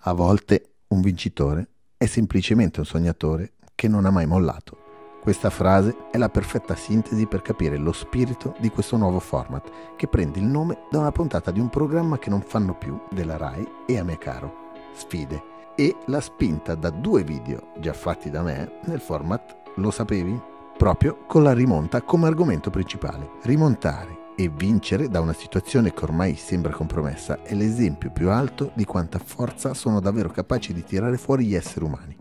A volte un vincitore è semplicemente un sognatore che non ha mai mollato. Questa frase è la perfetta sintesi per capire lo spirito di questo nuovo format, che prende il nome da una puntata di un programma che non fanno più della Rai e a me caro, Sfide, e la spinta da 2 video già fatti da me nel format Lo sapevi? Proprio con la rimonta come argomento principale. Rimontare e vincere da una situazione che ormai sembra compromessa è l'esempio più alto di quanta forza sono davvero capaci di tirare fuori gli esseri umani,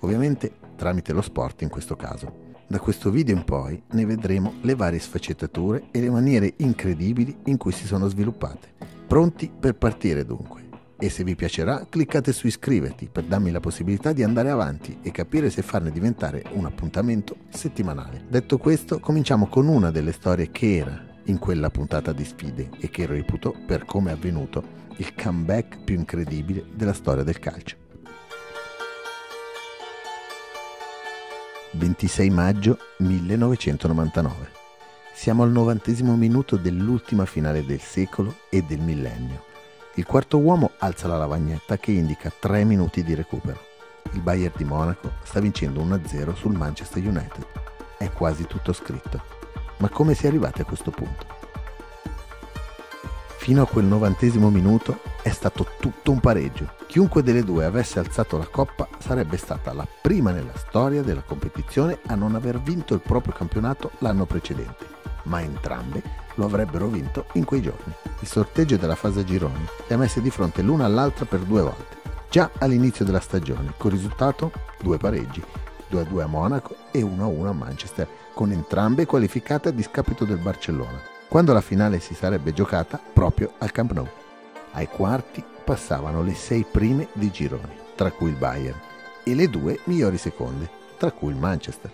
ovviamente tramite lo sport in questo caso. Da questo video in poi ne vedremo le varie sfaccettature e le maniere incredibili in cui si sono sviluppate. Pronti per partire dunque? E se vi piacerà cliccate su iscriverti per darmi la possibilità di andare avanti e capire se farne diventare un appuntamento settimanale. Detto questo, cominciamo con una delle storie che era in quella puntata di Sfide e che reputo, per come è avvenuto, il comeback più incredibile della storia del calcio. 26 maggio 1999. Siamo al 90° minuto dell'ultima finale del secolo e del millennio. Il quarto uomo alza la lavagnetta che indica 3 minuti di recupero. Il Bayern di Monaco sta vincendo 1-0 sul Manchester United. È quasi tutto scritto. Ma come si è arrivati a questo punto? Fino a quel 90° minuto è stato tutto un pareggio. Chiunque delle due avesse alzato la coppa sarebbe stata la prima nella storia della competizione a non aver vinto il proprio campionato l'anno precedente, ma entrambe lo avrebbero vinto in quei giorni. Il sorteggio della fase a gironi le ha messe di fronte l'una all'altra per 2 volte, già all'inizio della stagione, con risultato 2 pareggi, 2-2 a Monaco e 1-1 a Manchester, con entrambe qualificate a discapito del Barcellona, quando la finale si sarebbe giocata proprio al Camp Nou. Ai quarti passavano le 6 prime di gironi, tra cui il Bayern, e le 2 migliori seconde, tra cui il Manchester.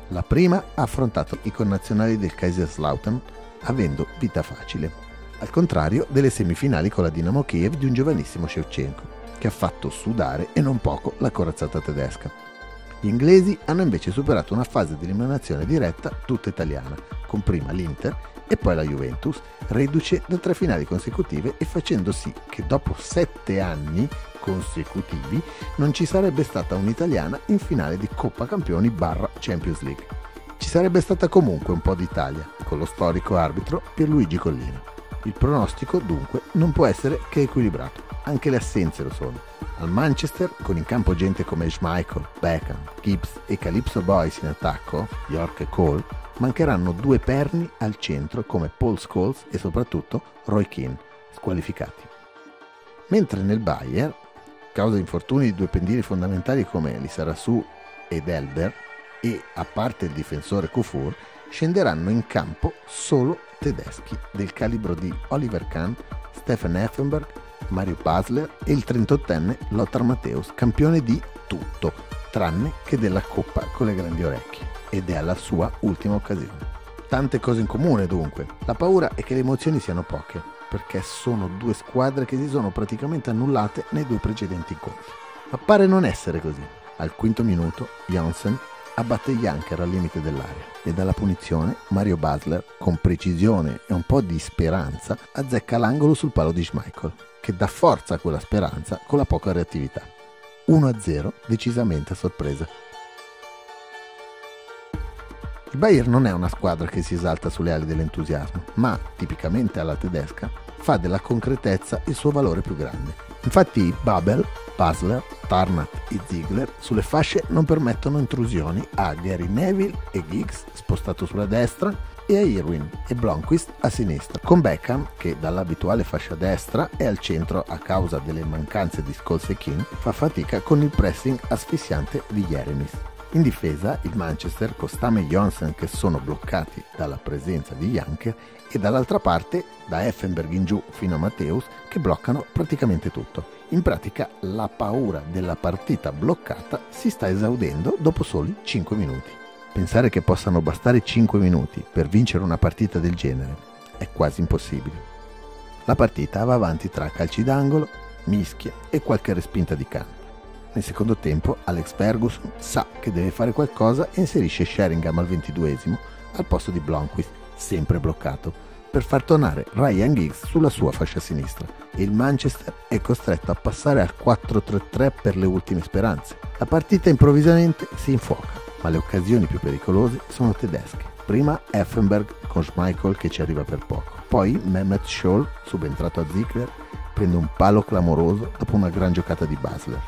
La prima ha affrontato i connazionali del Kaiserslautern avendo vita facile, al contrario delle semifinali con la Dinamo Kiev di un giovanissimo Shevchenko, che ha fatto sudare e non poco la corazzata tedesca. Gli inglesi hanno invece superato una fase di eliminazione diretta tutta italiana, con prima l'Inter e poi la Juventus, reduce da 3 finali consecutive e facendo sì che dopo 7 anni consecutivi non ci sarebbe stata un'italiana in finale di Coppa Campioni / Champions League. Ci sarebbe stata comunque un po' d'Italia, con lo storico arbitro Pierluigi Collina. Il pronostico dunque non può essere che equilibrato, anche le assenze lo sono. Al Manchester, con in campo gente come Schmeichel, Beckham, Gibbs e Calypso Boys in attacco, York e Cole, mancheranno 2 perni al centro come Paul Scholes e soprattutto Roy Keane, squalificati. Mentre nel Bayern, causa infortuni di 2 pendili fondamentali come Lissarassou ed Elber, e a parte il difensore Kufur, scenderanno in campo solo tedeschi del calibro di Oliver Kahn, Stefan Effenberg, Mario Basler e il 38enne Lothar Matthäus, campione di tutto, tranne che della Coppa con le grandi orecchie, ed è alla sua ultima occasione. Tante cose in comune dunque. La paura è che le emozioni siano poche, perché sono 2 squadre che si sono praticamente annullate nei 2 precedenti incontri. Ma pare non essere così. Al 5° minuto Janssen abbatte Janker al limite dell'area e dalla punizione Mario Basler, con precisione e un po' di speranza, azzecca l'angolo sul palo di Schmeichel, che dà forza a quella speranza con la poca reattività. 1-0 decisamente a sorpresa. Il Bayern non è una squadra che si esalta sulle ali dell'entusiasmo, ma, tipicamente alla tedesca, fa della concretezza il suo valore più grande. Infatti Babel, Basler, Tarnat e Ziegler sulle fasce non permettono intrusioni a Gary Neville e Giggs spostato sulla destra e a Irwin e Blomqvist a sinistra, con Beckham che dall'abituale fascia destra è al centro a causa delle mancanze di Scholes e Keane, fa fatica con il pressing asfissiante di Jeremis. In difesa il Manchester con Stam e Janssen che sono bloccati dalla presenza di Janker e dall'altra parte da Effenberg in giù fino a Matthäus che bloccano praticamente tutto. In pratica la paura della partita bloccata si sta esaudendo dopo soli 5 minuti. Pensare che possano bastare 5 minuti per vincere una partita del genere è quasi impossibile. La partita va avanti tra calci d'angolo, mischie e qualche respinta di Kahn. Nel secondo tempo Alex Ferguson sa che deve fare qualcosa e inserisce Sheringham al 22esimo al posto di Blomqvist, sempre bloccato. per far tornare Ryan Giggs sulla sua fascia sinistra e il Manchester è costretto a passare al 4-3-3 per le ultime speranze. La partita improvvisamente si infuoca, ma le occasioni più pericolose sono tedesche. Prima Effenberg con Schmeichel che ci arriva per poco, poi Mehmet Scholl, subentrato a Ziegler, prende un palo clamoroso dopo una gran giocata di Basler.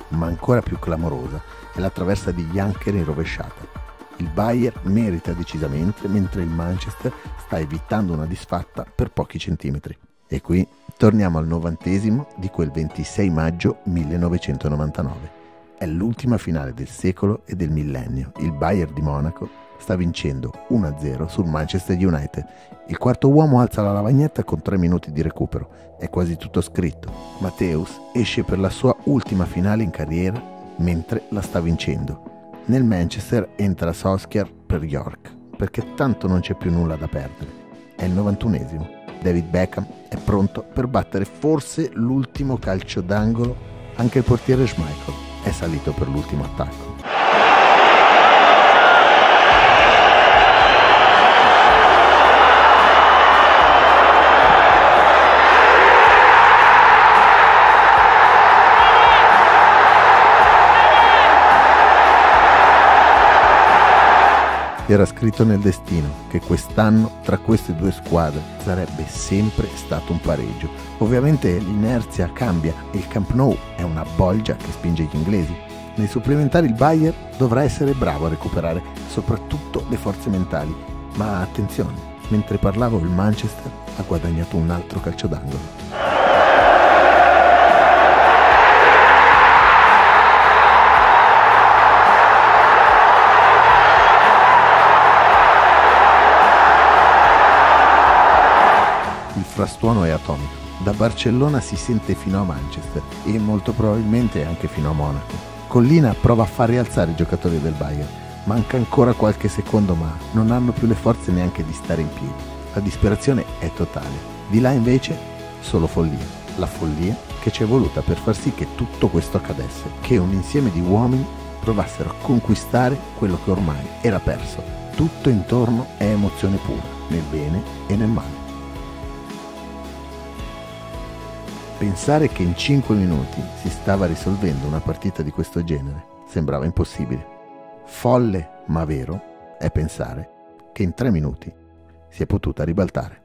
Ma ancora più clamorosa è la traversa di Janker in rovesciata. Il Bayern merita decisamente, mentre il Manchester sta evitando una disfatta per pochi centimetri. E qui torniamo al 90° di quel 26 maggio 1999. È l'ultima finale del secolo e del millennio. Il Bayern di Monaco sta vincendo 1-0 sul Manchester United. Il quarto uomo alza la lavagnetta con 3 minuti di recupero. È quasi tutto scritto. Matthäus esce per la sua ultima finale in carriera mentre la sta vincendo. Nel Manchester entra Solskjaer per York, perché tanto non c'è più nulla da perdere. È il 91°. David Beckham è pronto per battere forse l'ultimo calcio d'angolo. Anche il portiere Schmeichel è salito per l'ultimo attacco. Era scritto nel destino che quest'anno tra queste due squadre sarebbe sempre stato un pareggio. Ovviamente l'inerzia cambia e il Camp Nou è una bolgia che spinge gli inglesi. Nei supplementari il Bayern dovrà essere bravo a recuperare soprattutto le forze mentali, ma attenzione, mentre parlavo il Manchester ha guadagnato un altro calcio d'angolo. Il frastuono è atomico. Da Barcellona si sente fino a Manchester e molto probabilmente anche fino a Monaco. Collina prova a far rialzare i giocatori del Bayern. Manca ancora qualche secondo ma non hanno più le forze neanche di stare in piedi. La disperazione è totale. Di là invece solo follia. La follia che ci è voluta per far sì che tutto questo accadesse. Che un insieme di uomini provassero a conquistare quello che ormai era perso. Tutto intorno è emozione pura, nel bene e nel male. Pensare che in 5 minuti si stava risolvendo una partita di questo genere sembrava impossibile. Folle, ma vero, è pensare che in 3 minuti si è potuta ribaltare.